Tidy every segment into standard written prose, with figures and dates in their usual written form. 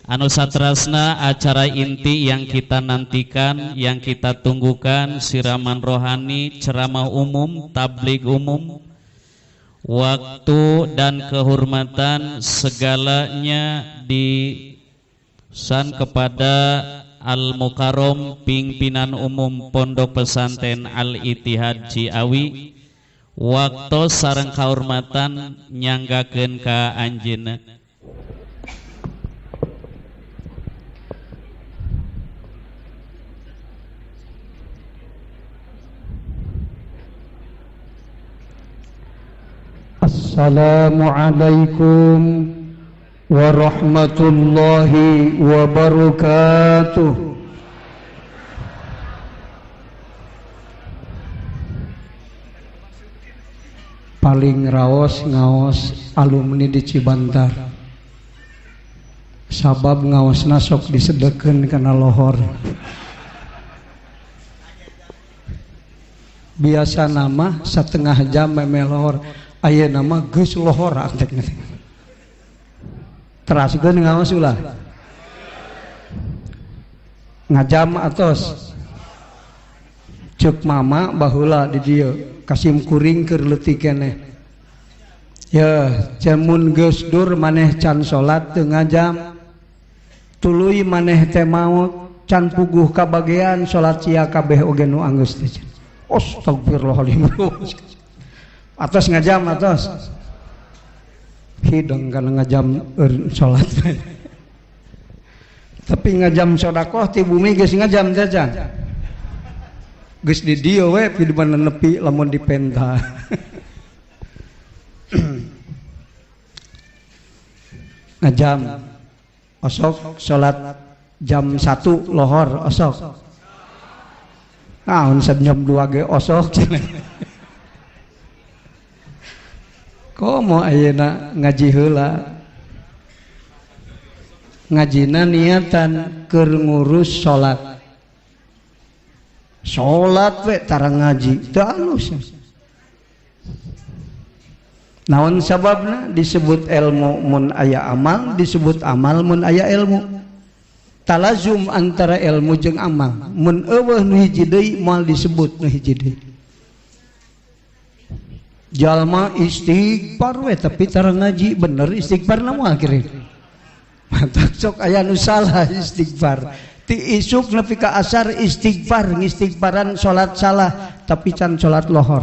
Anu satrasna acara inti yang kita nantikan, yang kita tunggukan, siraman rohani, ceramah umum, tabligh umum. Waktu dan kehormatan segalanya disan kepada Al-Mukarrom, pimpinan umum Pondok Pesantren Al-Ittihad Ciawi. Waktu sareng kehormatan nyanggakeun ka anjeunna. Assalamualaikum warahmatullahi wabarakatuh. Paling raos ngaos alumni di Cibantar. Sabab ngaosna sok disedekeun kana lohor. Biasa nama setengah jam meme lohor. Aya nama geus lohor antek teraskeun ngaos ulah ngajam atos ceuk mama baheula di dieu kasim kuring keur leutik keneh ya cemun geus dur maneh can salat teu ngajam tuluy maneh teh maot can puguh ka bagean salat sia kabeh oge nu anggeus teh astagfirullahaladzim atas ngajam atas hidung karena ngajam sholat tapi ngajam sodakoh ti bumi geus ngajam jajan geus di dieu we di mana nepi lamun dipenta ngajam osok sholat jam 1 lohor osok naon jam 2 ge osok komo ayeuna ngaji heula ngajina niatan keur ngurus salat we tara ngaji teu alus naon sababna disebut ilmu mun aya amal disebut amal mun aya ilmu talazum antara ilmu jeung amal mun eueuh nu hiji deui moal disebut nu hiji deui jalma istighfar we tapi cara ngaji bener istighfar na moal kirim mantap sok aya nu salah istighfar ti isuk nepi ka asar istighfar ngistighfaran salat salah tapi can salat lohor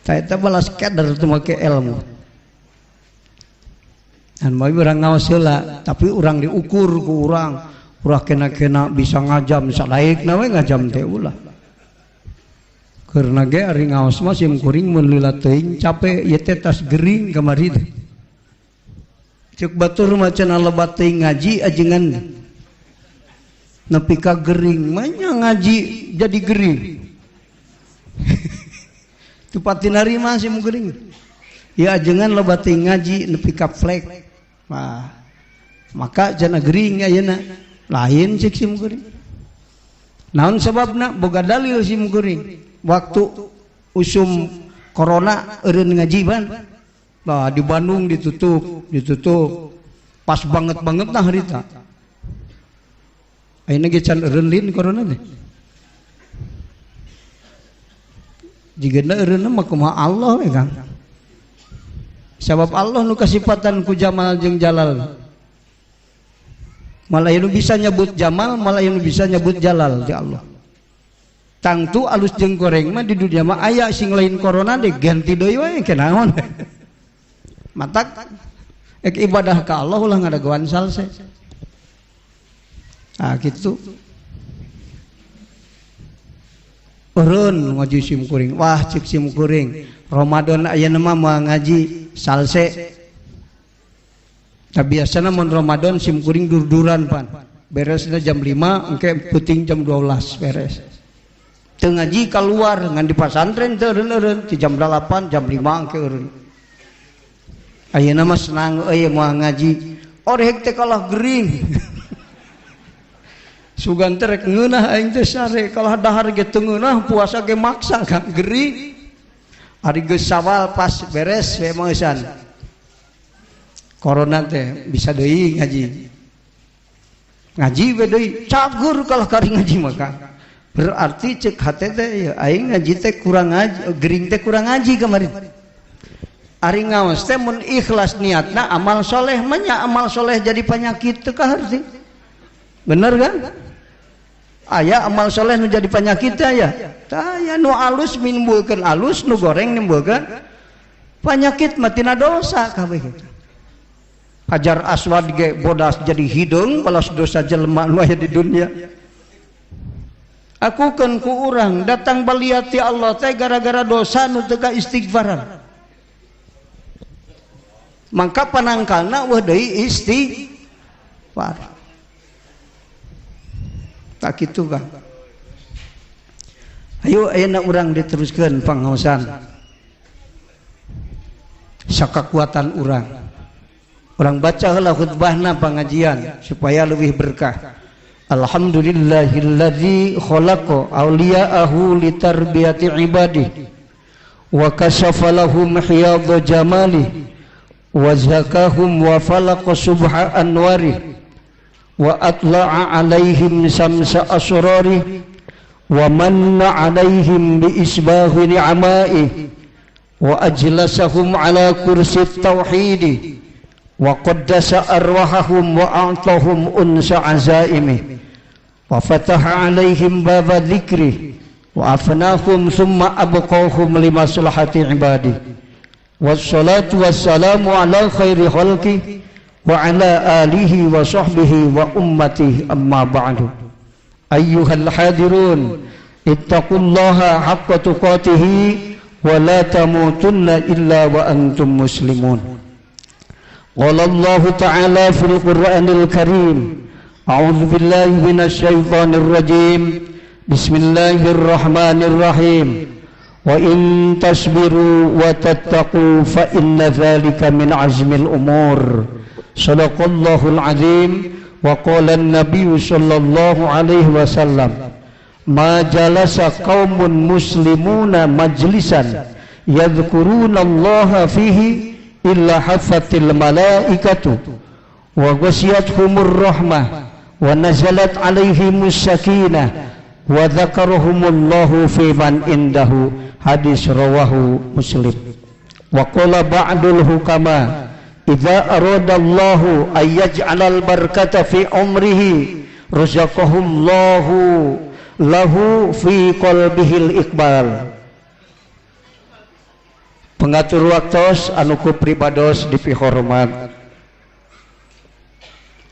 ta eta balas kader teu make ilmu an moal urang ngaos heula tapi urang diukur ku urang kena bisa ngajam sadaekna we ngajam teh ulah karena ge ari ngaos mah sim kuring mun lila teuing capek ieu teh tas gering kamari teh ceuk batur macan lebat teuing ngaji ajengan nepi ka gering mah ngaji jadi gering tu pati narima sim gering ya ajengan lebat teuing ngaji nepi ka flek nah maka cenah gering ayeuna lain cek sim gering naon sababna boga dalil sim gering waktu usum corona eureun ngaji ban bah di Bandung ditutup pas banget nah harita ayeuna ge can eureun lin corona teh jigana eureun mah kumaha Allah we Kang sabab Allah nu kasifatan ku Jamal jeung Jalal malah nu bisa nyebut Jamal malah nu bisa nyebut Jalal ya Allah tangtu alus jeung goreng mah di dunia mah aya sing lain corona deh ganti deui we kenaon matak ek ibadah ka Allah ulah ngadagoan salse kitu eureun ngaji sim kuring wah cik sim kuring Ramadan ayeuna mah moal ngaji salse tapi biasana mun Ramadan sim kuring dur-duran pan beresna jam 5 engke peuting jam 12 beres teu ngaji keluar ngan di pesantren teu eureun ti jam 8 jam 5 engke eureun ayeuna mah senang euy moal ngaji orek teh kalah gering sugan teh rek ngeunah aing teh sare kalah dahar ge teu ngeunah puasa ge maksa kan gering ari geus sawal pas beres we meusan corona teh bisa deui ngaji we deui cager kalau kari ngaji maka berarti cek hate teh ya aing ngaji teh kurang ngaji gering teh kurang ngaji kemarin ari ngaos teh mun ikhlas niatna amal soleh mah nya amal soleh jadi penyakit teu kaharti bener kan aya amal soleh nu jadi penyakit aya aya nu alus menimbulkeun alus nu goreng menimbulkeun penyakit mah tina dosa kabeh kitu Hajar Aswad ge bodas jadi hidung balas dosa jelema nu aya di dunia aku kan ku urang datang baliati Allah teh gara-gara dosa nu teu ka istighfaran mangka panangkalna weuh deui istighfar tak kitu kan ayo ayeuna urang diteruskeun pangaosan sakakuatan urang baca heula khutbahna pengajian supaya lebih berkah. Alhamdulillahilladzi khalaqa awliya'ahu litarbiyati ibadihi wa kashafa lahum hiyadha jamalihi wa zakahum wa falaqa subha anwarihi wa atla'a alaihim samsa asrarihi wa manna alaihim bi isbahi ni'amaihi wa ajlasahum ala kursi tauhidi wa qaddasa arwahahum wa a'tahum unsa azaimi wa fataha alaihim baba dzikri wa afnahum thumma abqahum li maslahati ibadi wassalatu wassalamu ala khairi khalqi wa ala alihi wa sahbihi wa ummatihi amma ba'du ayyuhal hadirun ittaqullaha haqqa tuqatihi wa la tamutunna illa wa antum muslimun. Qala Allah Ta'ala fil Qur'anil Karim a'udzu billahi minasy syaithanir rajim bismillahirrahmanirrahim wa in tasbiru wa tattaqu fa inna dzalika min azmil umur sadaqallahul azim wa qala an-nabiy sallallahu alaihi wasallam ma jalasa qaumun muslimuna majlisan yadhkuruna Allah fihi illa hafatil malaikatu wa ghasyiathumur rahmah wa nazalat alaihimus sakinah wa dzakarahumullahu fi man indahu hadis rawahu Muslim. Wa qala ba'dul hukama idza aradallahu ay yaj'alal barakata fi umrihi razaqahumullahu lahu fi qalbihil iqbal. Pengatur waktos anu ku pribados dipihormat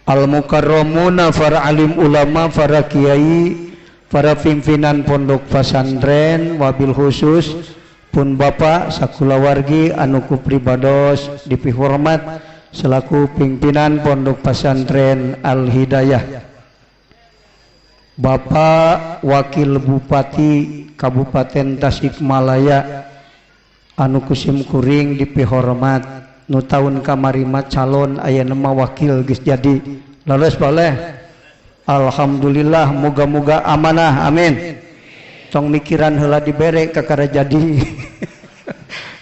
al mukarramuna para alim ulama para kiai para pimpinan pondok pesantren wabil khusus pun bapak sakulawargi anu ku pribados dipihormat selaku pimpinan pondok pesantren Al Hidayah Bapak Wakil Bupati Kabupaten Tasikmalaya anu kusim kuring dipihormat nu taun kamari mah calon aya nama wakil geus jadi leres boleh alhamdulillah moga-moga amanah amin tong mikiran heula dibere kakara jadi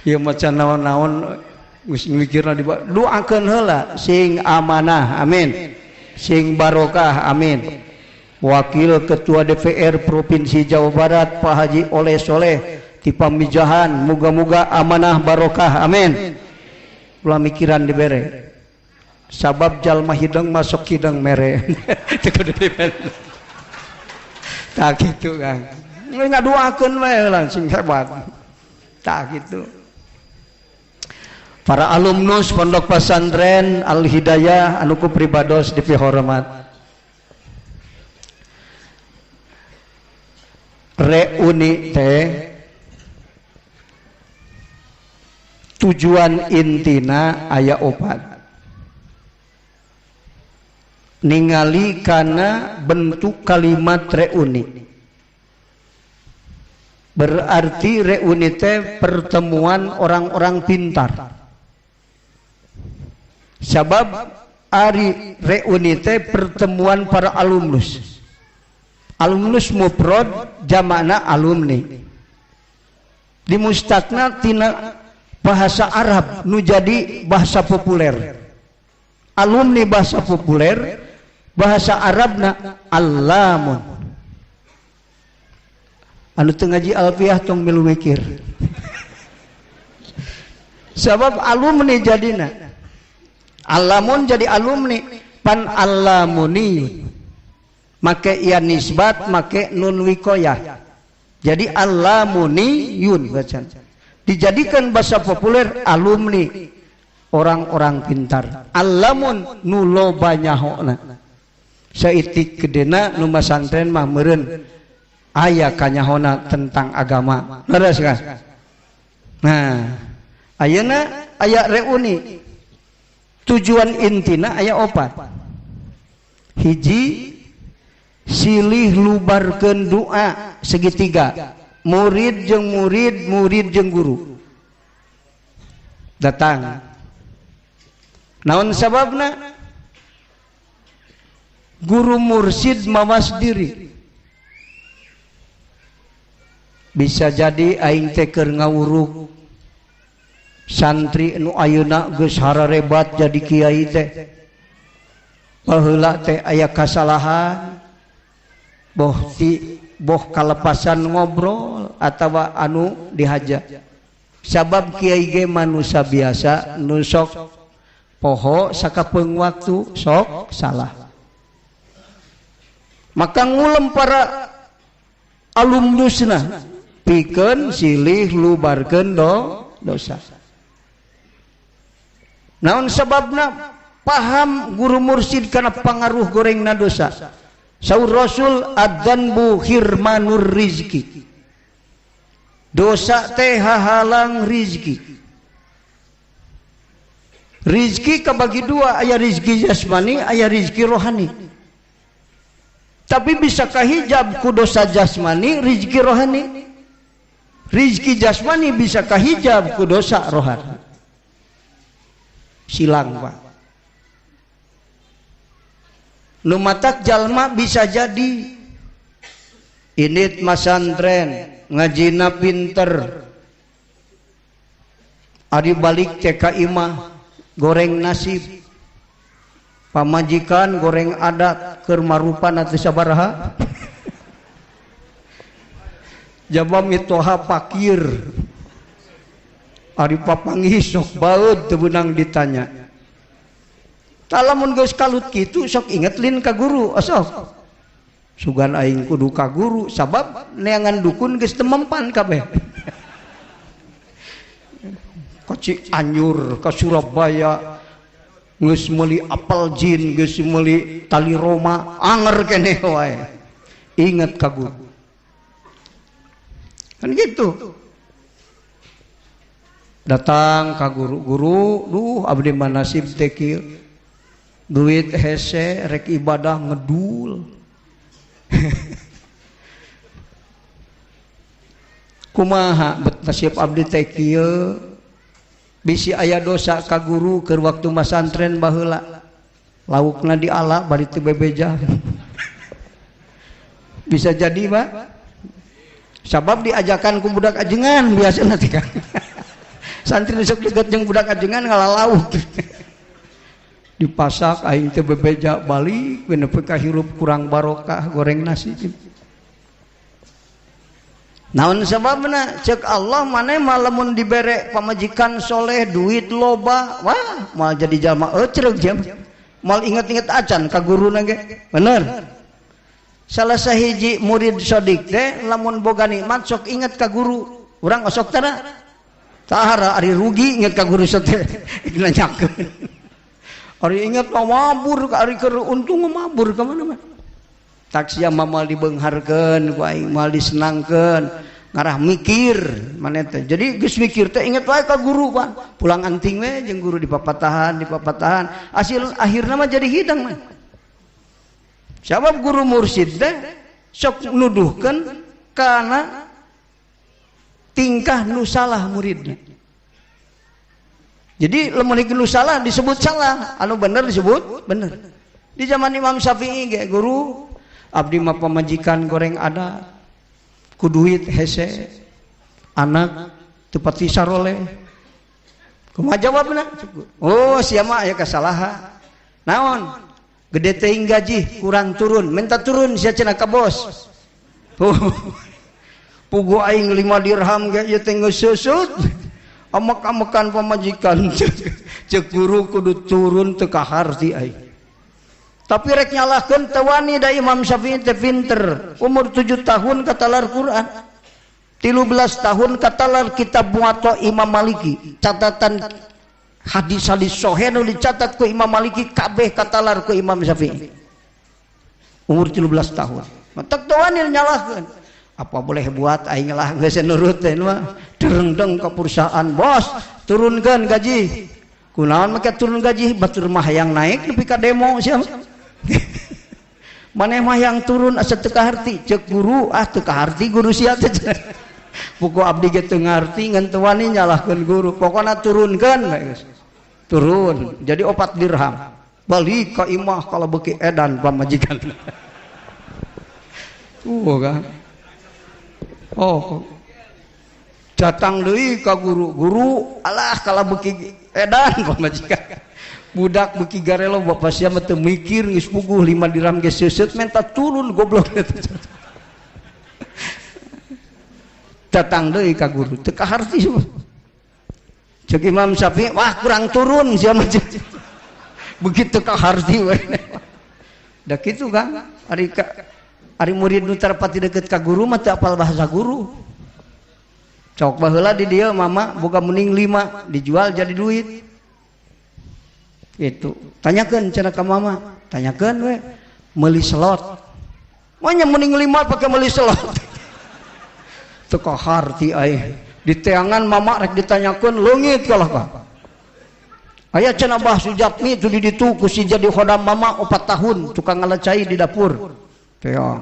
ieu macan naon-naon geus mikirna doakeun heula sing amanah amin sing barokah amin wakil ketua DPR Provinsi Jawa Barat Pak Haji Oleh Soleh di pamijahan moga-moga amanah barokah amin ulah mikiran dibere sabab jalma hidung masuk hidung mere tak gitu kan ngaduakeun we langsung hebat tak gitu. Para alumnus pondok pesantren Al Hidayah anu ku pribados dipihormat reuni teh tujuan intina aya opat ningali kana bentuk kalimat reuni berarti reuni teh pertemuan orang-orang pintar sabab ari reuni teh pertemuan para alumnus mufrad jamakna alumni dimustaqna tina bahasa Arab nu jadi bahasa populer alumni bahasa populer, bahasa Arabna allamun. Anu teu ngaji alfiah tong milu mikir. Sebab alumni jadina. Allamun jadi alumni, pan allamuni. Make ia nisbat, make nun wikoyah. Jadi allamuniyun bacaan. Dijadikan bahasa populer alumni, orang-orang pintar. Allamun nu loba nyahona. Saitik gedena nu masantren mah meureun aya kanyahona tentang agama. Leres kan? Nah, ayeuna aya reuni. Tujuan intina aya opat. Hiji, silih lubarkeun doa segitiga. Murid jeung murid, murid jeung guru. Datang. Naon sababna? Guru mursid mawas diri. Bisa jadi aing teh keur ngawurug santri nu ayeuna geus hararebat jadi kiai teh. Baheula teh aya kasalahan, boh kalepasan ngobrol atawa anu dihaja. Sabab kiai ge manusia biasa nu sok poho sakapeung waktu sok salah. Maka ngulem para alumnusna pikeun silih lubarkeun dosa. Naon sababna? Paham guru mursid kana pangaruh gorengna dosa. Saur Rasul adzanbu hirmanur rizki. Dosa teh hahalang rizki. Rizki kabagi dua, aya rizki jasmani, aya rizki rohani. Tapi bisa kahijab ku dosa jasmani, rizki rohani. Rizki jasmani bisa kahijab ku dosa rohani. Silang Pak. Lumatak jalma bisa jadi init masantren ngajina pinter, ari balik TKI mah goreng nasib, pamajikan goreng adat keur marupan atuh sabaraha. Jaba mitoha pakir, ari papanggih sok baeud teu beunang ditanya. Talamun geus kalut kitu sok inget lin ka guru, sok. Sugan aing kudu ka guru sabab neangan dukun geus teu mempan kabeh. Ka Cianjur, ka Surabaya geus meuli apel jin, geus meuli tali Roma, anger keneh wae. Inget ka guru. Kan gitu. Datang ka guru, duh abdi mah nasib teh kieu. Duit hese rek ibadah ngedul. Kumaha bet nasib abdi teh kieu? Bisi aya dosa ka guru keur waktu masantren baheula. Laukna diala bari teu bebeja. Bisa jadi, Pak. Sabab diajakan ku budak ajengan biasana teh kan. Santri sok dekat jeung budak ajengan ngalalauk. Dipasak aing teh bebeja balik we nepi ka hirup kurang barokah goreng nasi. Naon sababna? Ceuk Allah maneh malamun dibere pamajikan soleh duit loba, wah mal jadi jalma ecreug jam. Mal inget-inget acan ka guruna ge. Bener. Salah sahiji murid sodik teh lamun boga nikmat sok inget ka guru. Urang osok tara. Tahara ari rugi inget ka guru teh. Nanyakeun. Ari inget mabur, ari keur untung mabur ka mana-mana. Taksia mamal dibeungharkeun ku aing, mal disenangkeun, ngarah mikir maneh teh. Jadi geus mikir teh inget wae ka guru, Pak. Pulang anting we jeung guru dipapatahan. Hasil akhirna mah jadi hidang mah. Sabab guru mursyid teh sok nuduhkeun kana tingkah nu salah muridnya. Jadi lamun nu salah disebut salah, anu bener disebut bener. Di zaman Imam Syafi'i ge guru abdi mah pamajikan goreng ada ku duit hese anak teu pati saroleh. Kumaha jawabna? Oh sia mah aya kasalahan. naon gede teuing gaji kurang turun minta turun sia cenah ka bos pugu aing 5 dirham ge ieu teh geus seusut amek-amekan pamajikan ceuk guru kudu turun teu ka harti aing tapi rek nyalahkeun teu wani da Imam Syafi'i teh pinter umur 7 tahun katalar Quran 13 tahun katalar kitab Muwatta Imam Maliki catatan hadis-hadis sahih nu dicatat ku Imam Maliki kabeh katalar ku Imam Syafi'i umur 13 tahun matak teu wani nyalahkeun apa boleh buat aing lah geus nurut teh mah dereng-deng ka perusahaan bos turunkeun gaji kunaon make turun gaji batur mah hayang naik nepi ka demo sia maneh mah yang turun asa teu kaharti ceuk guru teu kaharti guru sia teh pugu abdi ge teu ngarti ngan teu wani nyalahkeun guru pokona turunkeun geus turun jadi 4 dirham balik ka imah kalau beuki edan pamajikan kan datang deui ka guru alah kala beuki edan pamajikan budak beuki garelo bapak sia mah teu mikir geus puguh 5 dirham ge seuseut menta turun goblok datang deui ka guru teu kaharti semua ceuk Imam Syafi'i wah kurang turun sia mah begitu kaharti we da kitu kan ari murid nu tarpati deukeut ka guru mah teu apal bahasa guru cok baheula di dieu mama boga mending 5 dijual jadi duit itu tanyakeun cenah ka mama tanyakeun we meuli selot manya mending 5 pake meuli selot teu kaharti aya di teangan mama rek ditanyakeun leungit kalah ka aya cenah Bah Sujatmi itu di ditu ku si jadi khodam mama 4 tahun tukang ngalecai di dapur teong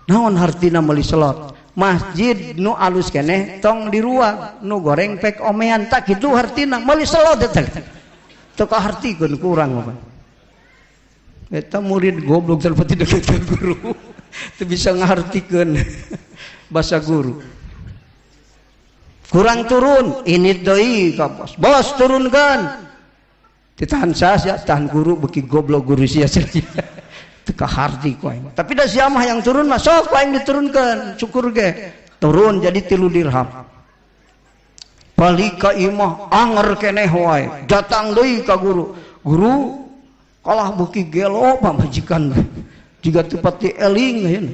naon hartina meuli selot masjid nu alus keneh tong diruang nu goreng pek omean tak kitu hartina meuli selot teh teu kahartikeun ku urang mah eta murid goblok terpati deket ka guru teu bisa ngahartikeun bahasa guru kurang turun ini deui ka bos turunkeun ditahan sia tahan guru beuki goblok guru sia teu kaharti ku aing tapi da sia mah yang turun mah sok aing diturunkeun syukur ge turun jadi 3 dirham balik ka imah anger keneh wae datang deui ka guru kalah beuki gelo pamajikan jiga teu pati eling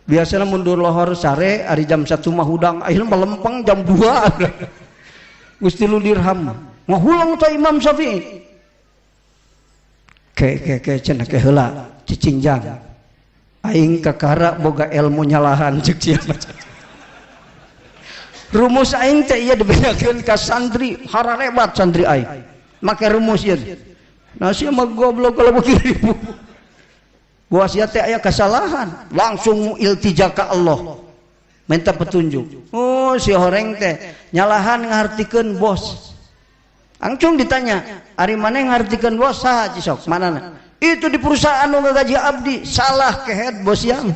biasana mundur lohor sare ari jam 1 mah hudang akhirna melempeng jam 2 geus 3 dirham ngahulang teh Imam Syafi'i ke cenah ke heula cicingjang aing kakara boga ilmu nyalahan ceuk sia rumus aing teh ieu dibedakeun ka santri hararebat santri aing make rumus ieu nah sia mah goblok kalau begini gua sia teh aya kesalahan langsung iltija ka Allah minta petunjuk oh si horeng teh nyalahan ngartikeun bos angcung ditanya ari maneh ngartikeun bos saha cisok manana itu di perusahaan nu ngagaji abdi salah kehead bos yang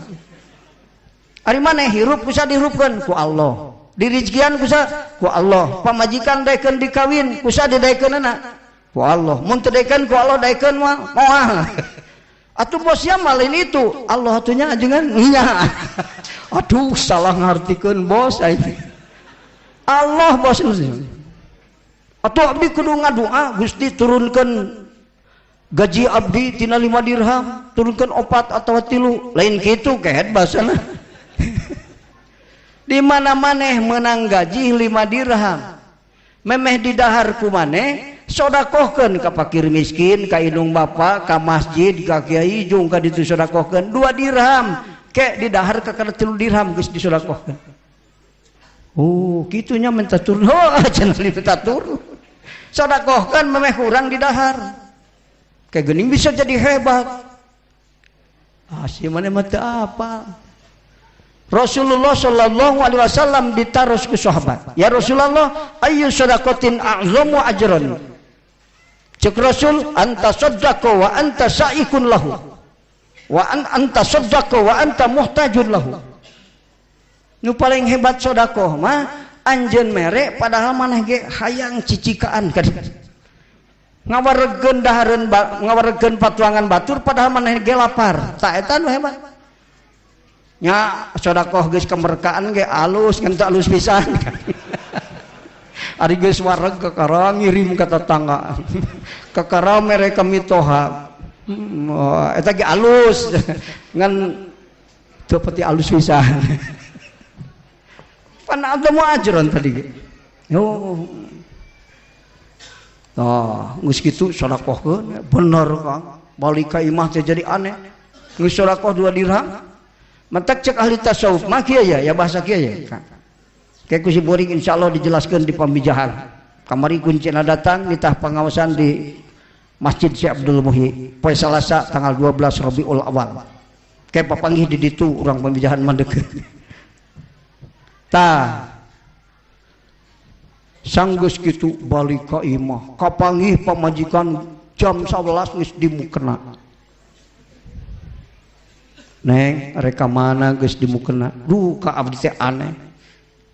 ari maneh hirup kusa dihirupkeun ku Allah dirizkian kusa ku Allah pamajikan daekeun dikawin kusa didaekeunna ku Allah mun teu daekeun ku Allah daekeun mah moal atuh bos yang malin itu Allah atunya ajengan nya aduh salah ngartikeun bos aing Allah bos atau abdi kudu ngadoa Gusti turunkan gaji abdi tina 5 dirham turunkan 4 atau 3 lain kitu kehet basana di mana maneh menang gaji 5 dirham memeh didahar ku maneh sodakohkeun ka fakir miskin ka indung bapa ka masjid ka kiai jeung ka ditu sodakohkeun 2 dirham ke didahar ka kana 3 dirham geus disodakohkeun oh kitunya minta turun cenah minta turun sodakohkan memeh kurang didahar kayak geuning bisa jadi hebat si mana mah teu apa Rasulullah sallallahu alaihi wasallam ditaros ku sahabat ya Rasulullah ayyu sadaqatin a'zamu ajran cek Rasul anta saddaqa wa anta sa'ikun lahu wa anta saddaqa wa anta muhtajun lahu nu paling hebat sedekah mah anjeun mere padahal maneh ge hayang cicikaan ka ngawaregeun dahareun ngawaregeun patuangan batur padahal maneh ge lapar tak eta nu hebat nya sedekah geus kemerkaan ge alus ngan teu alus pisan ari geus wareg kakara ngirim ka tetangga kakara mere kami toha eta ge alus ngan teu pati alus pisan pan ada mau ajron tadi ge yo geus kitu sedekahkeun bener Kang balik ka imah teh jadi aneh geus sedekah 2 dirham mantak cek ahli tasawuf mah kieu ya bahasa kieu ya kayak ku si boring insyaallah dijelaskeun di pambijahan kamari kuncina datang nitah pengawasan di Masjid Syekh Abdul Muhyi poe Salasa tanggal 12 Rabiul Awal kayak papanggih di ditu urang pambijahan mandeukeun tah sanggeus kitu balik ka imah kapanggih pamajikan jam 11 geus dimukena neng reka mana geus dimukena duh ka abdi teh aneh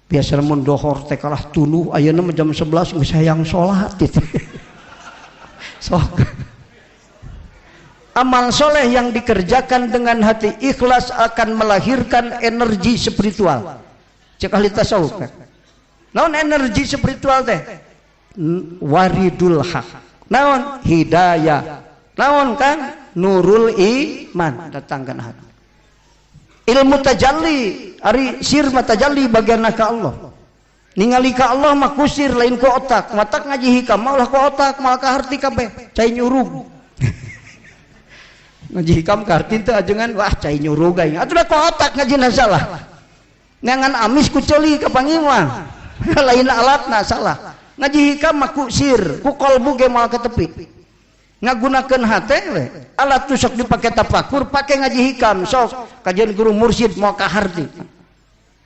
biasa mun dohor teh kalah tuluh ayeuna mah jam 11 geus hayang salat teh sok amal soleh yang dikerjakan dengan hati ikhlas akan melahirkan energi spiritual cek ahli tasawuf naon energi spiritual teh waridul haq naon hidayah naon kan nurul iman datangkan hati ilmu tajalli ari sir matajalli bagianna ka Allah ningali ka Allah mah kusir lain ku otak matak ngaji hikam malah ku otak malah ka harti kabeh cai nyurug ngaji hikam ka harti teh ajengan wah cai nyurug aing atuh ku otak ngajina salah ngangan amis ku ceuli ka pangimah lain alatna salah ngaji hikam mah ku sir ku kolbu ge moal ke tepi ngagunakeun hate we alat tu sok dipake tafakur pake ngaji hikam sok kajian guru mursyid moal ka harti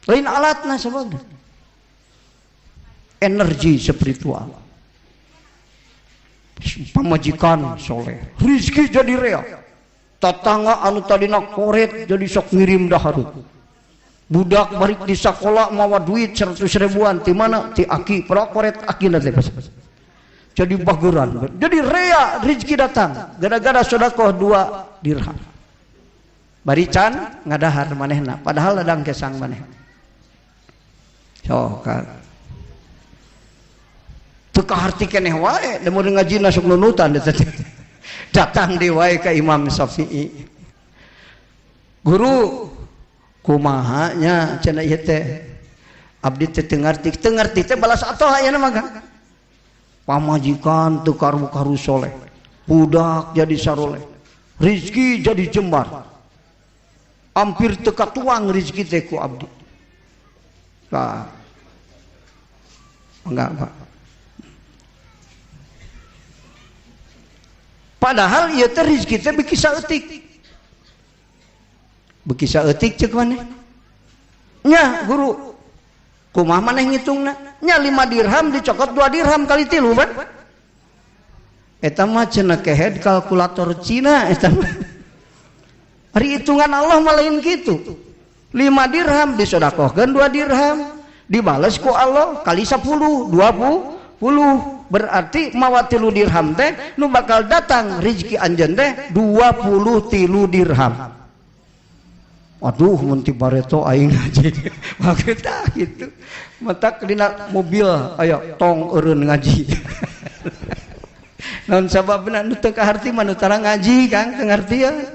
lain alatna sabab energi spiritual pamajikan soleh rizki jadi rea tatangga anu tadina koret jadi sok ngirim dahareut budak barik di sekolah mawa duit 100 ribuan ti mana ti aki prokoret akina teh jadi baguran jadi rea rezeki datang gara-gara sedekah 2 dirham barican ngadahar manehna padahal ladang kesang maneh so kan teu kaharti keneh wae da mun ngajina sok nunutan datang di wae ka Imam Syafi'i guru kumahanya cenah ieu teh abdi teh teu ngarti teh balas atoh ayeuna mah pamajikan teu karu-karu soleh budak jadi saroleh rezeki jadi jembar hampir teu katuang rezeki teh ku abdi ka enggak Pak padahal ieu teh rezeki teh beki saeutik beki saeutik ceuk maneh nya guru kumaha maneh ngitungna nya 5 dirham dicokot 2 dirham kali 3 ban eta mah cenah kehead kalkulator Cina eta mah ari hitungan Allah mah lain kitu 5 dirham disedekahkeun 2 dirham dibales ku Allah kali 10 20 berarti mawa 3 dirham teh nu bakal datang rezeki anjeun teh 23 dirham. Aduh mun ti bareto aing ngaji maksudna gitu matak dina mobil aya tong eureun ngaji naon sababna nu teu kaharti mah nu tara ngaji Kang teu ngartieun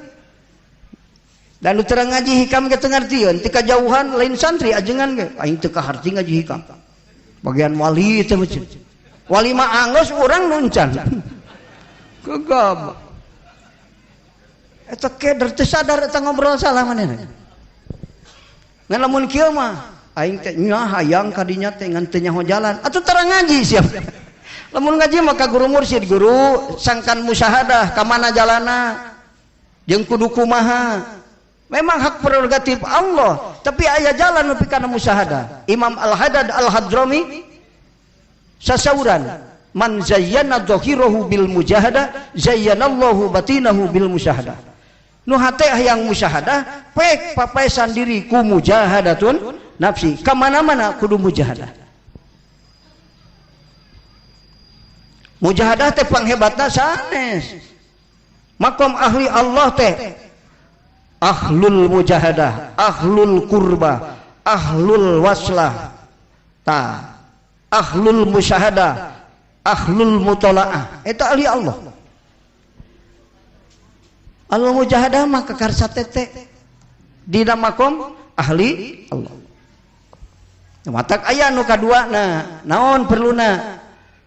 dan nu tara ngaji hikam ge teu ngartieun ti kajauhan lain santri ajengan ge aing teu kaharti ngaji hikam bagian wali teh macet wali mah anggeus urang nuncan kegab eta keder teu sadar eta ngobrol salah manehna. Ngan lamun kieu mah aing teh nya hayang ka dinya teh ngan teu nyaho jalan. Atuh tara ngaji siap. Lamun ngaji mah ka guru mursyid, guru sangkan musyahadah ka mana jalanna jeung kudu kumaha. Memang hak prerogatif Allah, tapi aya jalan nepi kana musyahadah. Imam Al-Haddad Al-Hadrami sasauran man zayyana dhahirahu bil mujahadah zayyanallahu batinahu bil musyahadah. Nu hate hayang musyahadah pek papaesan diri ku mujahadatun nafsi ka mana-mana kudu mujahadah Mujahadah teh panghebatna sanes. Makom ahli Allah teh ahlul mujahadah, ahlul kurba, ahlul waslah, ahlul musyahadah, ahlul mutola'ah. Eta ahli Allah. Ahlul mujahadah mah kekarsa tete dina makom ahli Allah. Matak aya nu kaduana, naon perluna?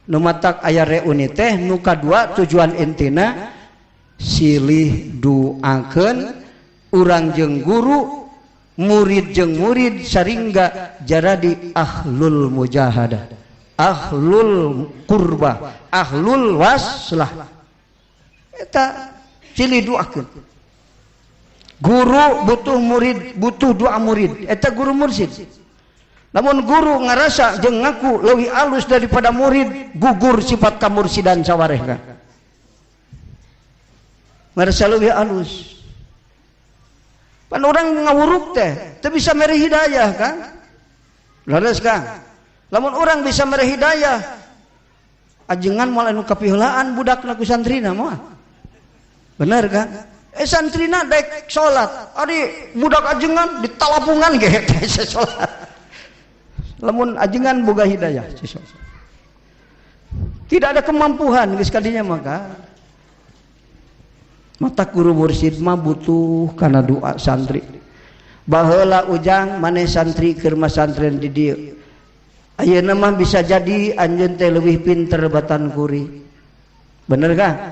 Nu matak aya reuni teh nu kadua tujuan intina silih duakeun urang jeung guru, murid jeung murid saringga jaradi ahlul mujahadah, ahlul qurba, ahlul waslah. Eta silih duakeun. Guru butuh murid, butuh doa murid. Eta guru mursid. Namun guru ngarasa jeung ngaku leuwih alus daripada murid, gugur sifat kamursidan sawarehna. Ngarasa leuwih alus. Pan orang ngawuruk teh teu bisa mere hidayah kan? Leres kan? Lamun orang bisa mere hidayah, ajengan moal anu kapiheulaan budakna ku santrina moal. Bener kan? Santrina daek salat, ari budak ajengan ditalapungan ge teh salat. Lamun ajengan boga hidayah, tidak ada kemampuan geus kadinya maka mata guru mursyid mah butuh kana doa santri. Baheula ujang maneh santri keur masantren di dieu. Ayeuna mah bisa jadi anjeun teh leuwih pinter batan kuri. Bener kan?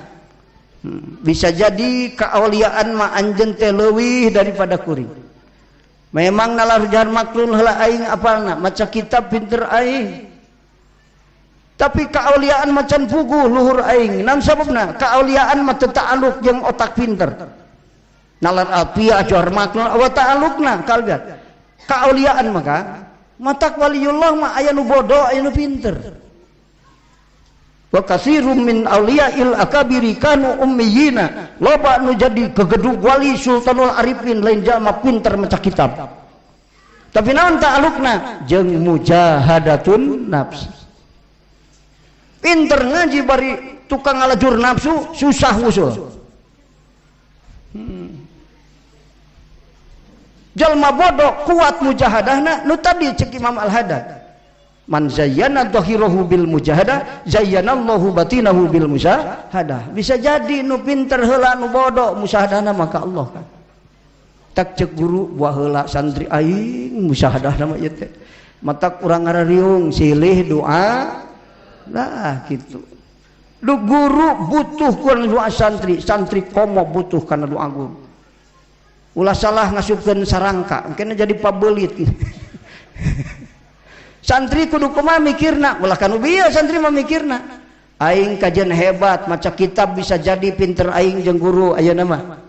Bisa jadi kaauliaan mah anjeun teh leuwih daripada kuring. Memang nalarjar maklun heula aing apalna maca kitab pinter aing. Tapi kaauliaan macan puguh luhur aing. Naon sababna? Kaauliaan mah teu ta'alluq jeung otak pinter. Nalar alfiah johar maklun wa ta'alluqna kalbiat. Kaauliaan maka matak waliullah mah aya nu bodoh aya nu pinter. Wa katsirum min auliya'il akabiri kanu ummiyina. Loba nu jadi kegedug wali sultanul arifin lain jalma pinter maca kitab. Tapi naon ta'alluqna jeung mujahadatun nafs. Pinter ngaji bari tukang ngalajur nafsu susah usul. Jalma bodoh kuat mujahadahna nu tadi cek Imam Al-Haddad. Man zayyana dhahirahu bil mujahadah zayyanallahu batinahu bil musyahadah. Bisa jadi nu pinter heula nu bodoh musyahadahna maka Allah kan. Tak cek guru buah heula santri aing musyahadahna mah ieu teh. Matak urang ngarariung silih doa. Lah gitu. Lu guru butuh kana doa santri, santri komo butuh kana doa guru. Ulah salah ngasupkeun sarangka, engke jadi pabeulit. Santri kudu kumaha mikirna, ulah kanu bieu santri mah mikirna. Aing kajian hebat, maca kitab bisa jadi pinter aing jeung guru ayeuna mah.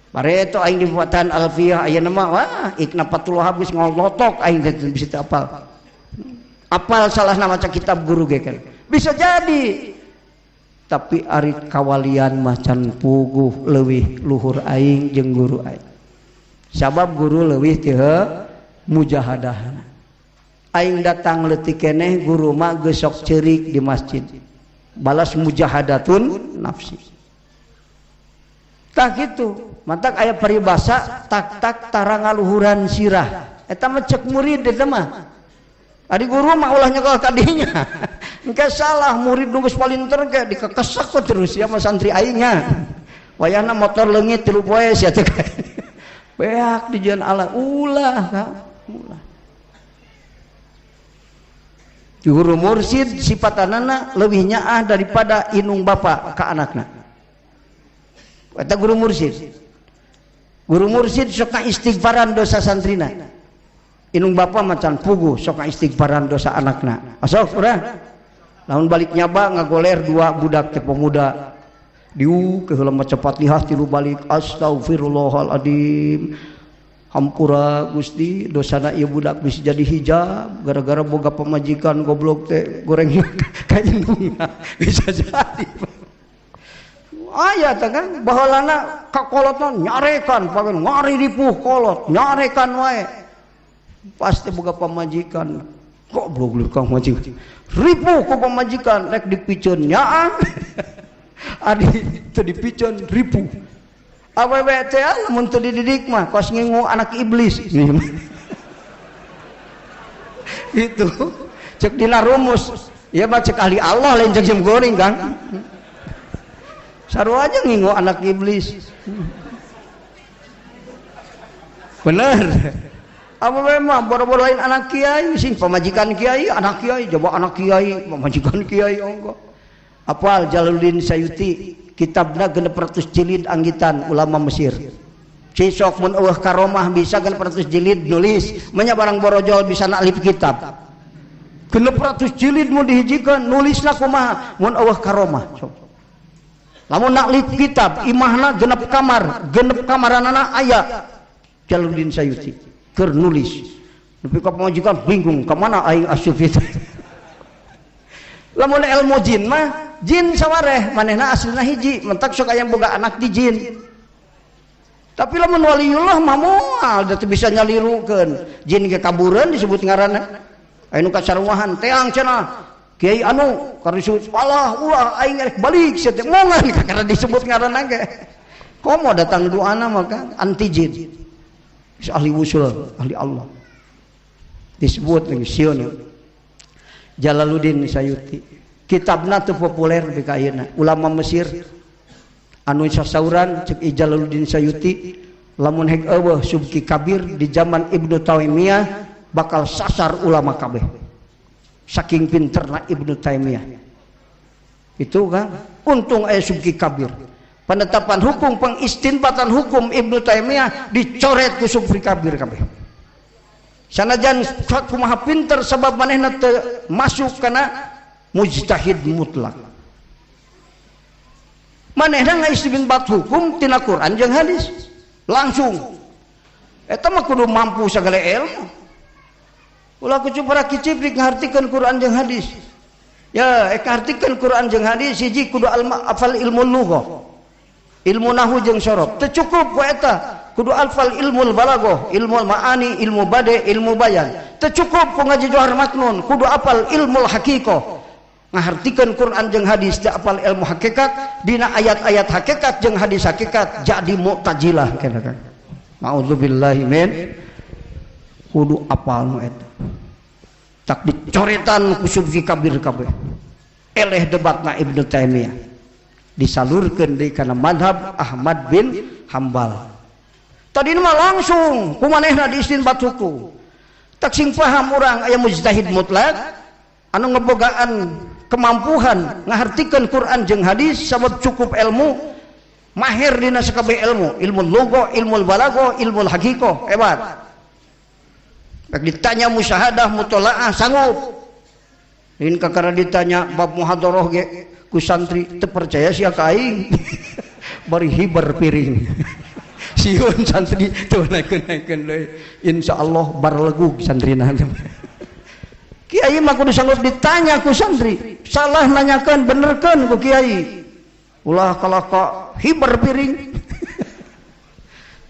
Pareto aing di pembuatan alfiah ayeuna mah wah ikna patul habis ngolotok aing bisa apal. Apal salahna maca kitab guru ge kan. Bisa jadi. Tapi ari kawalian macan puguh leuwih luhur aing jeung guru aing. Sabab guru leuwih teu mujahadahna. Aing datang leutik keneh guru mah geus sok ceurik di masjid. Balas mujahadatun nafsi. Tah kitu. Mantak aya paribasa tak tarang ngaluhuran sirah. Eta mah cek murid eta mah. Adi guru mah ulah nyekel kadinya. Engke salah murid nu geus palinter ge dikekesak terus ya mah santri aingnya. Wayahna motor leungit 3 poe sia teh. Beak dijieun Allah ulah ka. Ulah. Guru mursyid sifatanana leuwih nyaah daripada inung bapa ka anakna. Eta guru mursyid. Guru mursyid sok istighfaran dosa santrina. Inung bapa macan puguh sok istighfaran dosa anakna. Asok urang. Lamun balik nyaba ngagoler 2 budak teh pemuda. Diu ke heula maca Fatihah 3 balik astagfirullahaladzim. Hampura Gusti dosana ieu budak bisa jadi hijab gara-gara boga pamajikan goblok teh goreng kanyengna bisa jadi. Aya teh kan baheulana kakolotna nyarekan pagen ngari dipuh kolot nyarekan wae. Pasti boga pamajikan goblok kang majikan ribu ku pamajikan rek dipiceun nyaang adi teu dipiceun ribu awewe teh lamun teu dididik mah kos ngingu anak iblis itu cek dina rumus ya mah cek ahli Allah lain cek jam goreng kan sarua aja ngingu anak iblis bener apa memang bodoh-bodohin anak kiai sing pemajikan kiai anak kiai coba anak kiai pemajikan kiai enggak apal Jalaluddin Sayuti kitabna 600 jilid anggitan ulama Mesir cisok mun eueuh karomah bisa 600 jilid nulis nya barang borojol bisa naklif kitab 600 jilid mun dihijikeun nulisna kumaha mun eueuh karomah lamun naklif kitab imahna genep kamaranana aya Jalaluddin Sayuti keur nulis tapi ka pamajikan bingung kemana aing asup itu lamun ilmu jin mah jin sawareh manehna aslina hiji mentak sok aya boga anak di jin tapi lamun waliullah mah moal da teu bisa nyalirukeun jin ge kabureun disebut ngaranna anu kasaruahan teang cenah kiai anu karisut palah ulah aing rek balik sia teh moal karena disebut ngaranna ge komo datang doana maka anti jin ahli wusul, ahli Allah disebut lagi sion Jalaluddin Sayuti kitabna teu populer di kayeuna ulama Mesir anu sasauran cek Jalaluddin Sayuti lamun hek eueuh subki kabir di zaman Ibnu Taimiyah bakal sasar ulama kabeh saking pinterna Ibnu Taimiyah itu kan untung aya subki kabir penetapan hukum pengistinbatan hukum Ibnu Taimiyah dicoret ku subki kabir kabeh sanajan kumaha pinter sebab manehna teu masuk kana mujtahid mutlak manehna ngaistinbat hukum tina Quran jeung hadis langsung eta mah kudu mampu sagala ilmu ulah kudu para kiciprik ngartikeun Quran jeung hadis ya ngartikeun Quran jeung hadis hiji kudu hafal ilmu lughah ilmu nahwu jeung sorof teu cukup ku eta kudu alfal ilmul balaghah ilmul maani ilmu bade ilmu bayan teu cukup ku ngaji johar maknun kudu apal ilmul haqiqah ngahartikeun Quran jeung hadis teu apal ilmu hakikat dina ayat-ayat hakikat jeung hadis hakikat jadi mu'tazilah kana kan ma'udzubillahi min kudu apal nu eta tak dicoretan ku subki kabir kabeh eleh debatna Ibnu Taimiyah disalurkeun deui kana madhab Ahmad bin Hambal tadi mah langsung kumanehna diistinbat hukum tak sing paham urang aya mujtahid mutlak anu ngebogaan kemampuan ngahartikeun Quran jeung hadis sabab cukup ilmu mahir dina sakabeh ilmu ilmu lughah ilmu balaghah ilmu haqiqah hebat tak ditanya musyahadah mutolaah sanggup ini kakara ditanya bab muhadharah ge ku santri teu percaya sia ka aing bari hiber piring sieun santri teu naikeun deui insyaallah bar legug santrina kiai mah kudu sanggup ditanya ku santri salah nanyakeun benerkeun ku kiai ulah kalaka hiber piring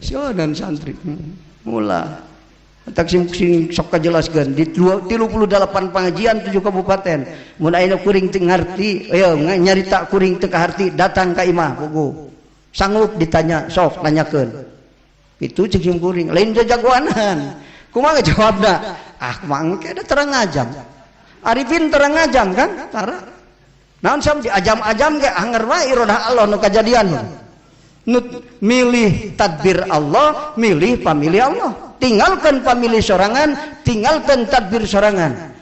sieun santri ulah tak sing sok kajelaskeun di 38 pengajian 7 kabupaten mun aya kuring teu ngarti nyarita kuring teu kaharti datang ka imah pugu sanggup ditanya sok nanyakeun itu cek sing kuring lain jagoanan kumaha jawabna kumaha engke da terang ajam arifin terang ajam kan tara naon sam di ajam-ajam ge anger wae irodah Allah nu kajadian milih tadbir Allah milih pamilih Allah tinggalkan pamilih sorangan tinggalkan tadbir sorangan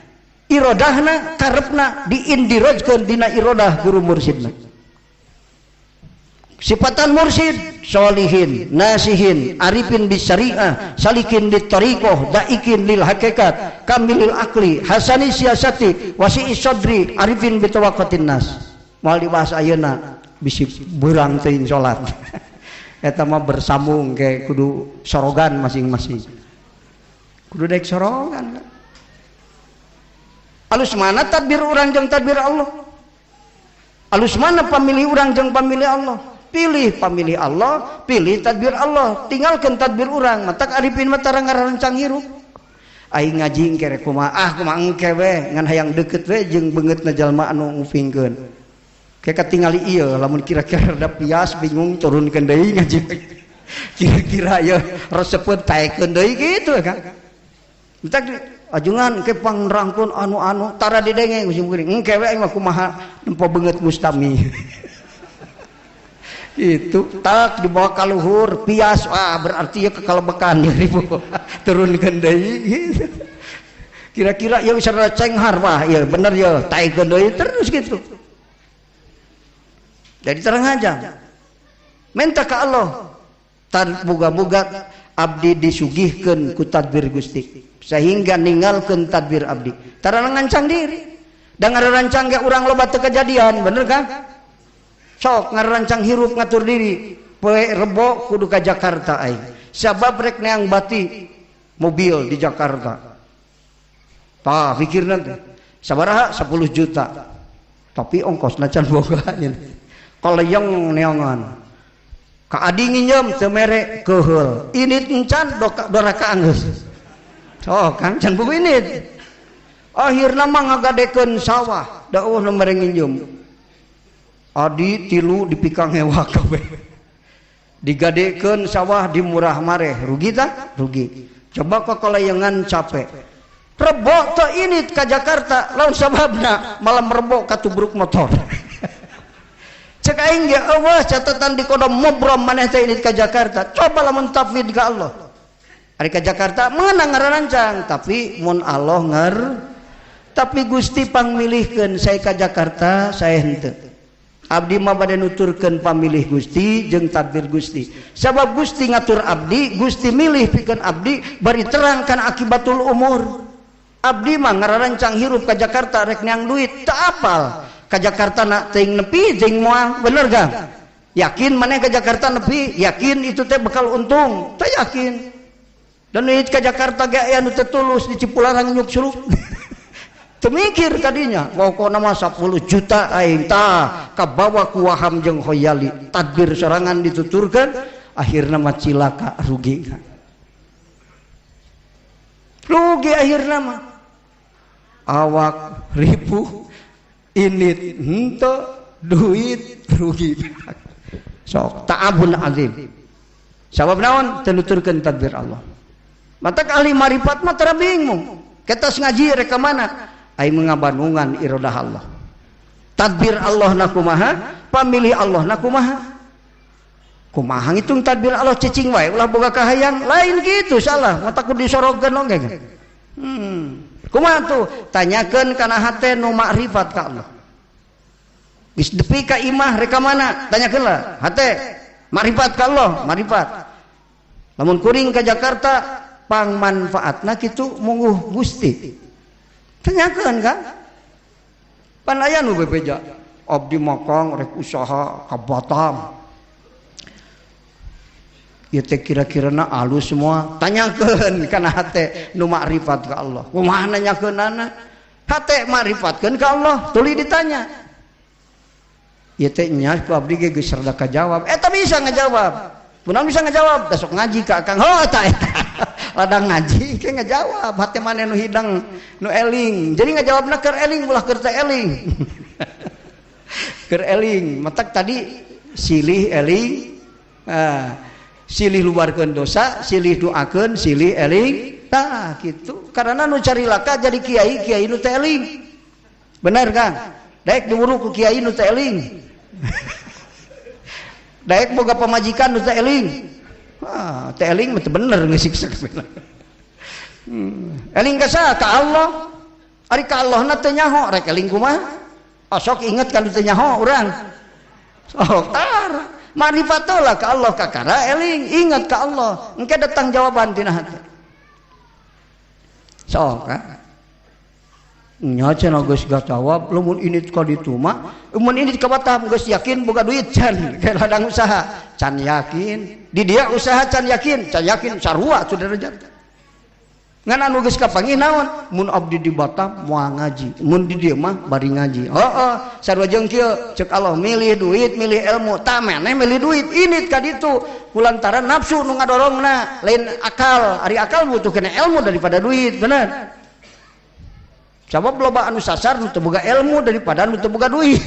irodahna karepna diindirojkeun dina irodah guru mursidna sifatan mursid sholihin nasihin arifin bisyariah salikin ditariqah daikin lil hakikat kamilil akli hasani siasati wasi'i sadri arifin bitawaqatin nas moal dibahas ayeuna bisi beurang teuing salat eta mah bersambung ke kudu sorogan masing-masing kudu daek sorogan kan alus mana tadbir urang jeung tadbir Allah alus mana pamilih urang jeung pamilih Allah pilih pamilih Allah pilih tadbir Allah tinggalkan tadbir urang matak arifin mah tara ngararencang hirup aing ngaji engke kumaha kumaha engke we ngan hayang deukeut we jeung beungeutna jalma anu ngupingkeun kayak katingali ieu lamun kira-kira rada pias bingung turunkeun deui ngaji kira-kira ya resepkeun taekeun deui kitu kan entak ajungan ke pangrangkeun anu-anu tara didenge musim geuning engke we aing mah kumaha nempo beungeut mustami itu tak dibawa ka luhur pias berarti ya kekalebekan turunkeun deui gitu. Kira-kira ya sarua cenghar mah ya bener ya taekeun deui terus gitu. Jadi terang aja minta ka Allah tan boga-boga abdi disugihkeun ku tadbir Gusti sehingga ninggalkeun tadbir abdi tara ngancang diri da ngarancang ge urang loba teu kejadian bener kan sok ngarancang hirup ngatur diri poe Rebo kudu ka Jakarta aing sabab rek neang bati mobil di Jakarta tah pikirna teh sabaraha 10 juta tapi ongkosna can boga kalau yang neangan ka adi nginjem teu mere keheul init encan doraka anggeus sok kan can buku init akhirna mah ngagadekeun sawah daeuh nu mere nginjem adi tilu dipikang hewa kabeh digadekeun sawah dimurah mareh rugi tak? Rugi coba kok kalayangan capek Rebo teu init ka Jakarta lawan sababna malam Rebo katubruk motor cek aing ge eueuh catatan di kodam mubrom maneh teh init ka Jakarta coba lamun tafwid ka Allah ari ka Jakarta meunang ngarancang tapi mun Allah tapi Gusti pangmilihkeun sae ka Jakarta sae henteu abdi mah bade nuturkeun pamilih Gusti jeung tadbir Gusti sabab Gusti ngatur abdi Gusti milih pikeun abdi bari terang kana akibatul umur abdi mah ngarancang hirup ka Jakarta rek neang duit teu apal ka Jakarta nak teuing nepi jeung moal bener ga yakin maneh ka Jakarta nepi yakin itu teh bakal untung teu yakin dan duit ka Jakarta ge aya nu teu tulus di Cipularang nyuk suruk temikir tadinya pokokna mah 10 juta aing tah kabawa ku waham jeung khoyali tadbir sorangan dituturkeun akhirna mah cilaka rugi akhirna mah awak ribu init henteu duit rugi sok ta'abun azim sabab naon teu nuturkeun tadbir Allah mata ahli marifat mah tara bingung ketos ngaji rek ka mana aing mengabandungan iradah Allah tadbir Allah na kumaha pamilih Allah na kumaha ngitung tadbir Allah cicing wae ulah boga kahayang lain gitu salah mata kudu disorogkeun oge kumaha tuh tanyakeun kana hate nu makrifat ka Allah geus depi ka imah rek ka mana tanyakeun lah hate makrifat ka Allah makrifat lamun kuring ka Jakarta pangmanfaatna kitu mungguh Gusti tanyakeun kan pan aya nu bebeja abdi makang rek usaha ka Batam ieu teh kira-kirana alus semua tanyakeun kana hate nu makrifat ka Allah kumaha nanyakeunana hate makrifat ka Allah tuluy ditanya ieu teh nya ku abdi ge geus rada kajawab eta bisa ngajawab punang bisa ngajawab da sok ngaji ka Akang tah eta ladang ngaji ke ngajawab hati mana nu hidang nu eling jadi ngajawabna keur eling ulah keur teu eling keur eling matak tadi silih eling silih luarkeun dosa silih doakeun silih eling tah kitu karena nu carilaka jadi kiai nu teu eling bener kan daek diwuru ku kiai nu teu eling daek boga pamajikan nu teu eling teh eling mah bener ngesiksa eling ka saha ka Allah ari ka Allah na teu nyaho rek eling kumaha sok inget kan teu nyaho urang sok tar marifat lah ka Allah kakara eling inget ka Allah engke datang jawaban tina hate sok nya cenah geus jawab lamun init ka ditu mah mun init ka Batam geus yakin boga duit can ke ladang usaha can yakin di dia usaha can yakin sarua sudah derajat ngan anu geus kapanggih naon mun abdi di Batam moal ngaji mun di dieu mah bari ngaji sarua jeung kieu ceuk Allah milih duit milih ilmu tah maneh milih duit ini ka ditu kulantaran nafsu nu ngadorongna lain akal ari akal butuh kena ilmu daripada duit bener sabab loba anu sasar nu teu boga ilmu daripada nu teu boga duit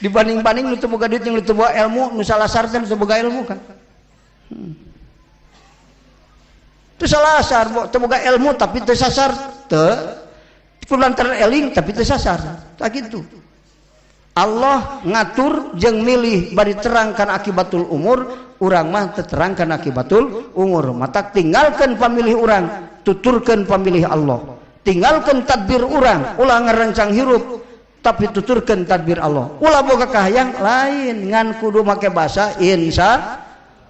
dibanding-banding nu teu boga duit jeung nu teu boga ilmu nu salasar teh nu teu boga ilmu kan itu salah asar, temoga ilmu tapi tersasar, kulantaran eling tapi tersasar, tak gitu. Allah ngatur jeung milih bari terangkan akibatul umur, urang mah terangkan akibatul umur. Mata tinggalkan pamilih urang, tuturkan pamilih Allah. Tinggalkan tadbir urang, ulah ngarancang hirup, tapi tuturkan tadbir Allah. Ulah boga kahayang lain, ngan kudu make basa insya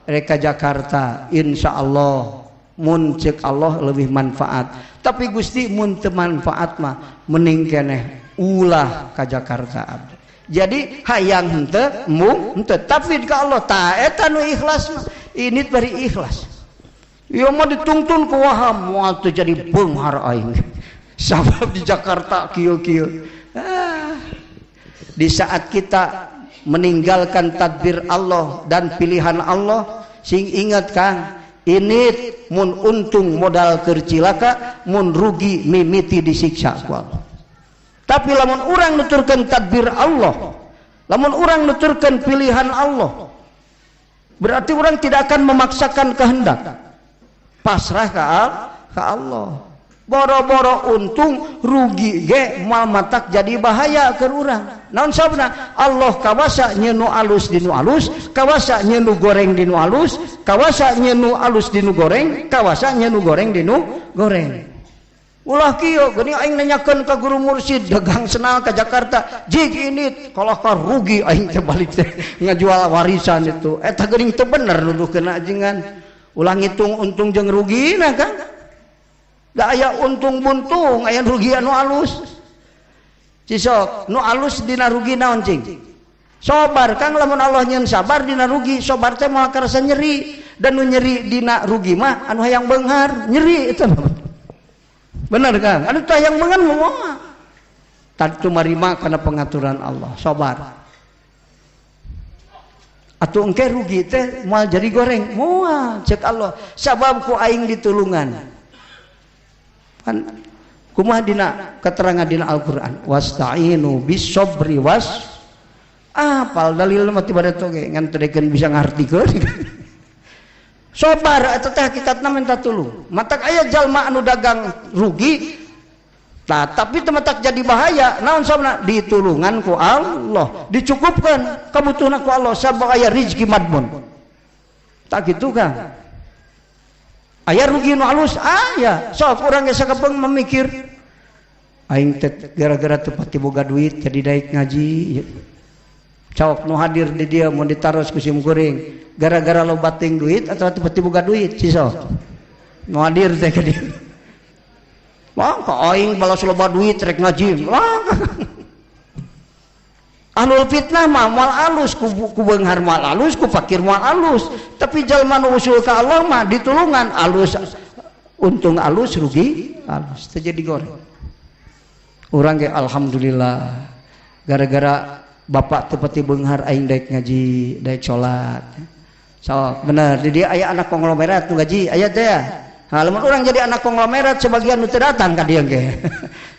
reka Jakarta, insya Allah. Mun cek Allah lebih manfaat tapi Gusti mun teu manfaat mah mending keneh ulah ka Jakarta abdi jadi hayang henteu mung henteu tapi ka Allah ta eta nu ikhlas mah ini bari ikhlas ieu mah ditungtun ku waham moal teu jadi beunghar aing sabab di Jakarta kieu-kieu di saat kita meninggalkan tadbir Allah dan pilihan Allah sing ingat Kang ini mun untung modal kercilaka mun rugi mimiti disiksa ku Allah tapi lamun urang nuturkeun tadbir Allah lamun urang nuturkeun pilihan Allah berarti urang tidak akan memaksakan kehendak pasrah ka Allah boro-boro untung rugi ge moal matak jadi bahaya keur urang naon sababna Allah kawasa nyeun nu alus di nu alus kawasa nyeun nu goreng di nu alus kawasa nyeun nu alus di nu goreng kawasa nyeun nu goreng di nu goreng ulah kieu geuning aing nanyakeun ka guru mursyid dagang senal ka Jakarta jig ini kalau ka rugi aing teh balik teh ngajual warisan itu eta geuning teu bener nuduhkeun ajengan ulah ngitung untung jeung rugina kan da aya untung buntung aya rugi anu alus cisok nu alus dina rugi naon cing sabar Kang lamun Allah nyeun sabar dina rugi sabar teh moal karasa nyeri dan nu nyeri dina rugi mah anu hayang beunghar nyeri eta bener Kang anu teh hayang beunghar moal tadi marima kana pengaturan Allah sabar atuh engke rugi teh moal jadi goreng moal cek Allah sabab ku aing ditulungan kan kumaha dina keterangan dina Al-Qur'an wasta'inu bis-sabri apal dalil mah tibada toge ngan teu bisa ngartikeun sabar eta teh hakikatna minta tulung matak aya jalma anu dagang rugi tapi teu matak jadi bahaya naon sababna ditulungan ku Allah dicukupkeun kabutuhna ku Allah sabab aya rezeki madmun tak kitu Kang aya rugi nu alus aya sok urang geus sakepeung memikir aing teh gara-gara teu pati boga duit jadi daek ngaji sok nu hadir di dieu mun ditaros ku sim goreng gara-gara loba teuing duit atawa teu pati boga duit cisok nu hadir teh ka dieu wah ka aing balas loba duit rek ngaji Ahlul fitnah mah moal alus ku beunghar moal alus ku fakir moal alus tapi jalma nu usul ka Allah mah ditulungan alus untung alus rugi alus terjadi goreng urang ge alhamdulillah gara-gara bapak teu pati beunghar aing daek ngaji daek salat sok bener di dieu aya anak konglomerat nu ngaji aya teh lamun urang jadi anak konglomerat sebagian nu teu datang ka dieu ge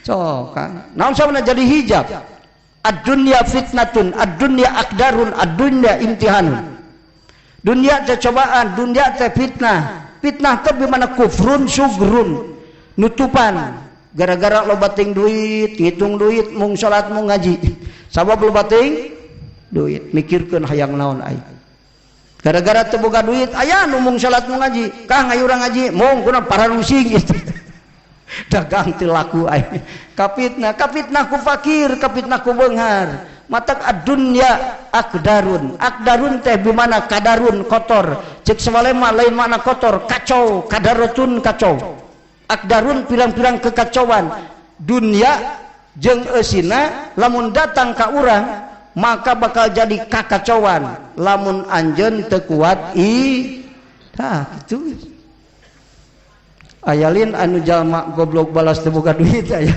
sok Kang naon sababna jadi hijab ad-dunya fitnatun, ad-dunya akdarun, ad-dunya imtihanun. Dunia teh cobaan, dunia teh fitnah. Fitnah teh bimana kufrun sugrun, nutupan. Gara-gara loba teuing duit, ngitung duit, mung salat mung ngaji. Sabab loba teuing duit, mikirkeun hayang naon aing. Gara-gara teu boga duit, aya nu mung salat mung ngaji. Kang ayo urang ngaji, mung kuna pararusing gitu. Dagang teu laku aing. Kapitna ku fakir, kapitna ku beunghar. Matak ad-dunya akdarun. Akdarun teh bimana kadarun kotor. Cek sawalema lain makna kotor, kacau, kadaratun kacau. Akdarun pirang-pirang kekacauan. Dunia jeung eusina lamun datang ka urang maka bakal jadi kakacauan. Lamun anjeun teu kuat tah kitu. Ayalin anu jalma goblok balas teu boga duit aya.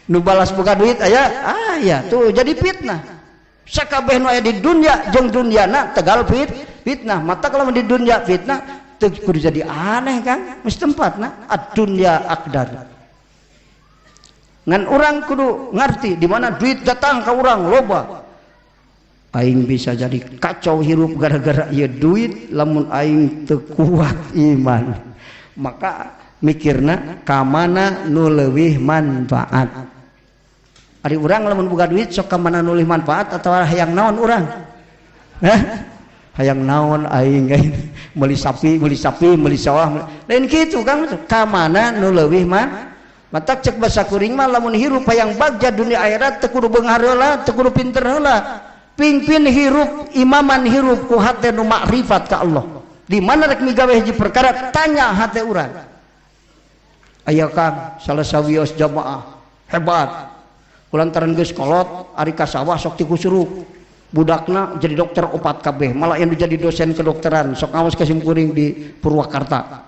Nu balas boga duit aya, aya tuh jadi fitnah. Sakabeh nu aya di dunya jeung dunyana tegal fitnah. Mata kalau di dunya fitnah teu kudu jadi aneh kan, mesti tempatna ad-dunya aqdar. Ngan urang kudu ngarti di mana duit datang ka urang loba. Aing bisa jadi kacau hirup gara-gara ieu duit lamun aing teu kuat iman. Maka mikirna kamana nu leuwih manfaat. Ari urang lamun boga duit sok kamana nu leuwih manfaat atawa hayang naon urang? Hayang naon aing meuli sapi, meuli sawah. Lain kitu Kang, kamana nu leuwih matak cek basa kuring mah lamun hirup hayang bagja dunia akhirat teu kudu beunghar heula, teu kudu pinter heula. Pingpin hirup imaman hirup ku hate nu makrifat ka Allah. Di mana rek migawe hiji perkara tanya hate urang. Aya Kang salah sawios jamaah hebat kulantaran geus kolot ari ka sawah sok tikusruk budakna jadi dokter opat kabeh malah yang jadi dosen kedokteran sok ngaos ka simkuring di Purwakarta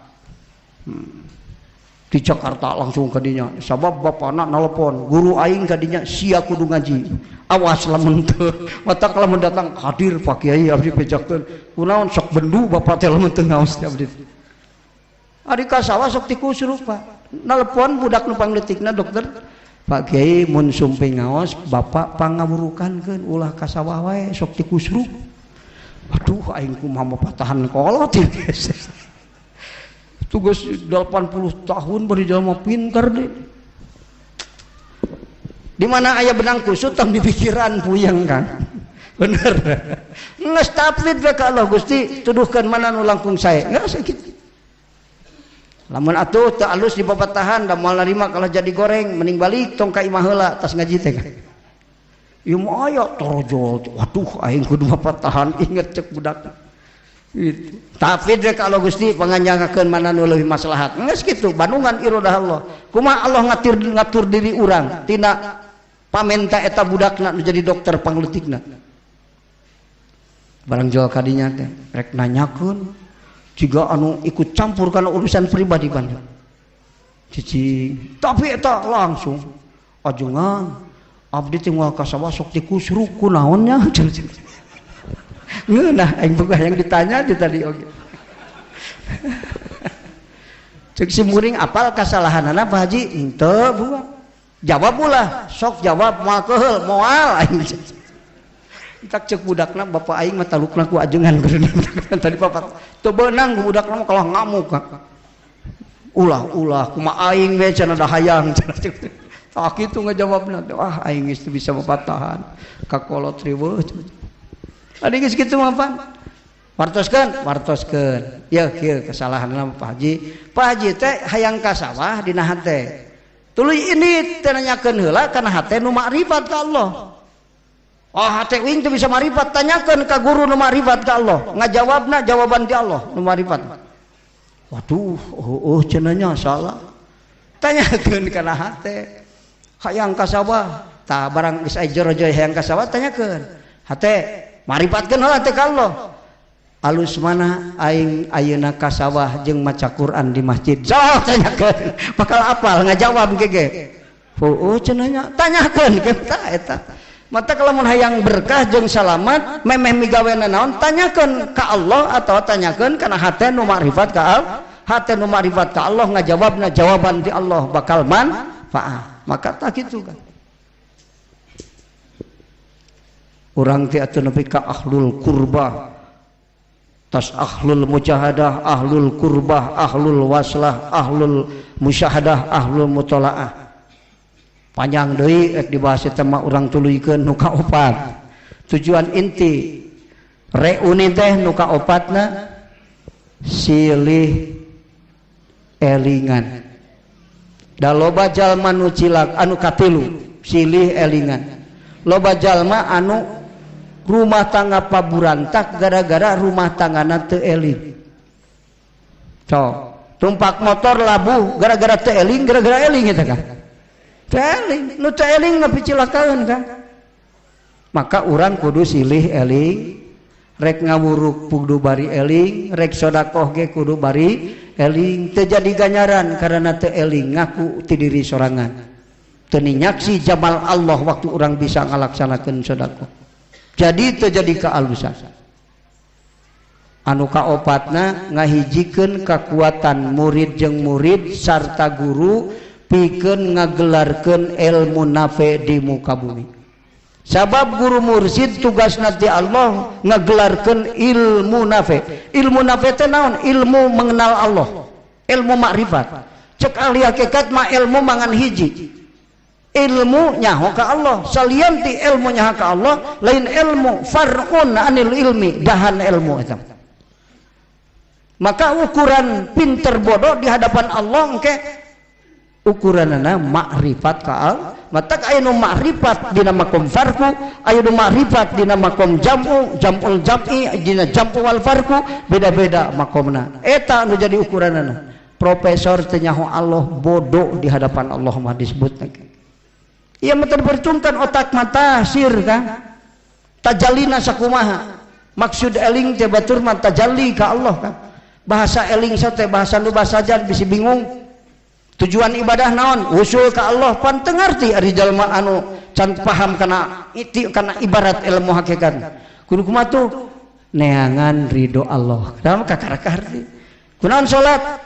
di Jakarta langsung ka dinya sabab bapana nelpon guru aing ka dinya sia kudu ngaji awas lamun teu mata lamun datang hadir Pak Kiai abdi pejakeun kunaon sok bendu bapak teh lamun teu ngaos abdi ari ka sawah sok tikusruk Pak nelpon budak nu pangleutikna dokter Pak Kiai mun sumpe ngaos bapak pangaburukankeun ulah ka sawah wae sok tikusruk. Aduh aing kumaha mapatahan kolot ieu. Tugas 80 tahun bari jalma pinter deh. Di mana aya benang kusut tong di pikiran puyeng kan. Bener. Geus taplid we ka Allah Gusti tuduhkeun mana nu langkung sae. Geus sakitu. Lamun atuh teu alus di babatahan da moal narima kalah jadi goreng mending balik tong ka imah heula tas ngaji teh kan. Ieu mah aya torojol. Waduh aing kudu babatahan inget cek budak. Gitu. Tafid ka Allah Gusti panganjangakeun mana nu leuwih maslahat. Geus kitu bandungan iradah Allah. Kumaha Allah ngatur diri urang tina pamenta eta budakna nu jadi dokter pangleutikna. Barang jual kadinya teh rek nanyakeun jika anu ikut campur karena urusan pribadi banyak cicing tapi eta langsung ajengan abdi teh moal ka sawah sok dikusruk kunaonnya ngeunah aing boga yang ditanya di tadi oge cek simuring apal kasalahanana Pak Haji henteu buah jawab ulah sok jawab moal keheul moal aing tak cek budakna bapak aing mah talukna ku ajengan tadi bapak teu beunang ku budakna mah kalah ngamuk ulah kumaha aing we cenah da hayang tak kitu ngajawabna wah aing geus teu bisa mapatahan ka kolot riweuh adi geus kitu mah wartoskeun ya kieu kesalahanna Pak Haji teh hayang ka sawah dina hate tuluy ini teh nanyakeun heula kana hate nu makrifat ka Allah. Oh hate wing teu bisa marifat tanyakeun ka guru nu marifat ka Allah ngajawabna jawaban ti Allah nu marifat. Waduh cenah nya salah tanyakeun kana hate hayang ka sawah tah barang geus aya jero-jero hayang ka sawah tanyakeun hate marifatkeun heula teh ka Allah alus mana aing ayeuna ka sawah jeung maca Quran di masjid sok tanyakeun bakal apal ngajawab gege cenah nya tanyakeun kita eta. Mata kalau mun hayang berkah jeung salamat memeh migawena naon tanyakeun ka Allah atau tanyakeun kana hate nu makrifat ka Allah hate nu makrifat ka Allah ngajawabna jawaban ti Allah bakal manfaat maka tak kitu kan urang teh atuh nepi ka ahlul qurbah tas ahlul mujahadah ahlul qurbah ahlul waslah ahlul musyahadah ahlul mutalaah panjang deui rek dibahas eta mah urang tuluykeun nu kaopat tujuan inti reuni teh nu kaopatna silih elingan da loba jalma nu cilak anu katilu silih elingan loba jalma anu rumah tangga paburantak gara-gara rumah tanggana teu eling tumpak motor labuh gara-gara teu eling gara-gara eling eta kan eling nu teu eling nepi cilakaeun kan maka urang kudu silih eling rek ngawuruk kudu bari eling rek sedekah ge kudu bari eling teu jadi ganjaran karena teu eling ngaku ti diri sorangan teu nyaksi jamal Allah waktu orang bisa ngalaksanakeun sedekah jadi teu jadi kaalusan anu kaopatna ngahijikeun kakuatan murid jeung murid sarta guru pikeun ngagelarkeun ilmu nafe di muka bumi. Sabab guru mursyid tugasna ti Allah ngagelarkeun ilmu nafe. Ilmu nafe teh naon? Ilmu mengenal Allah. Ilmu makrifat. Cek ahli hakikat mah ilmu mangan hiji. Ilmu nyaho ka Allah. Salian ti ilmu nyaho ka Allah, lain ilmu far'un anil ilmi, dahan ilmu eta. Maka ukuran pinter bodoh di hadapan Allah engke ukuranana makrifat ka Allah. Matak aya nu makrifat dina makom farqu, aya nu makrifat dina makom jam'u, jam'ul jam'i, dina jam'u wal farqu, beda-beda makomna. Eta nu jadi ukuranana. Profesor teu nyaho Allah bodoh di hadapan Allah mah disebutna. Ieu mah terpercungkan otak mata sir kan. Tajallina sakumaha? Maksud eling teh batur mah tajalli ka Allah kan. Bahasa eling sa teh bahasa nu basajan bisi bingung. Tujuan ibadah naon? Usul ka Allah pan teu ngarti ari jalma anu can paham kana ibarat ilmu hakikat. Kudu kumaha tuh? Neangan ridho Allah. Dalam kakar-karti. Kunaon salat?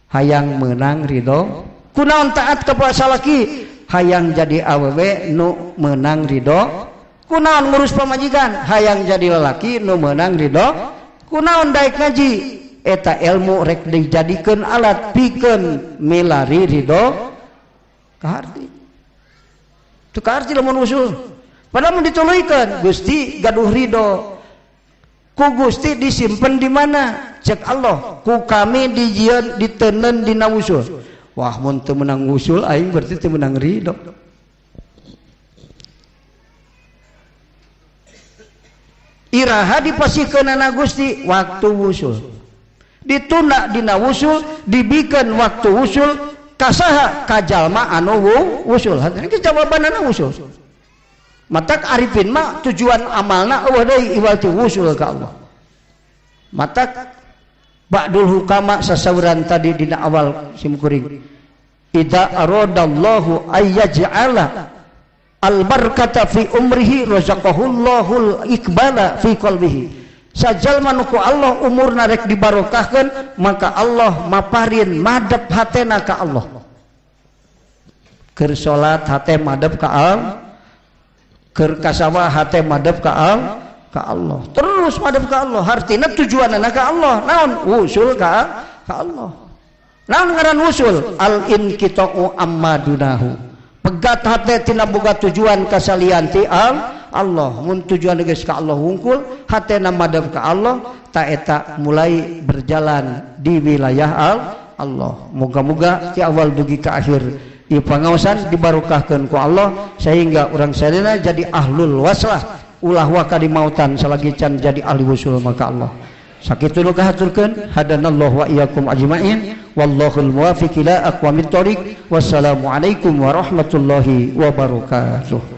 Hayang menang ridho. Kunaon taat ka puasa laki? Hayang jadi awewe nu menang ridho. Kunaon ngurus pamajikan? Hayang jadi lelaki nu menang ridho. Kunaon daek ngaji? Eta ilmu rek dijadikeun alat pikeun milari ridho kaharti. Teu kaharti lamun usul. Padahal mun dituluykeun Gusti gaduh ridho. Ku Gusti disimpen di mana? Cek Allah. Ku kami dijieun diteuneun dina usul. Wah mun teu menang usul aing berarti teu menang ridho. Iraha dipasikeunana Gusti waktu usul. Ditunda dina wusul dibikeun waktu wusul kasaha kajalma anu wusul ini jawabanana wusul matak arifin mah tujuan amalna eueuh deui iwal ti wusul ka Allah matak ba'dul hukama sasauran tadi dina awal simkuring idza aradallahu ayyaj'ala al barakata fi umrihi razaqahullahul iqbala fi qalbihi. Sajal manuku Allah umurna rek dibarokahkeun maka Allah maparin madep hatena ka Allah. Keur salat hate madep ka Allah, keur kasawa hate madep ka Allah. Terus madep ka Allah, hartina tujuanna ka Allah. Naon? Usul ka Allah. Naon ngaran usul? Al inqita'u amma dunahu. Pegat hate tina boga tujuan kasalian ti Allah mun tujuan geus ka Allah hungkul hatena madep ka Allah ta eta mulai berjalan di wilayah Allah. Moga-moga ti awal dugi ka akhir ieu pangaosan dibarokahkeun ku Allah sehingga urang sadayana jadi ahlul waslah ulah wa ka dimautan salagi can jadi ahli usul maka Allah. Sakitu nu kahaturkeun hadanallahu wa iyyakum ajmain wallahul muwaffiq ila aqwamit thoriq wassalamu alaikum warahmatullahi wabarakatuh.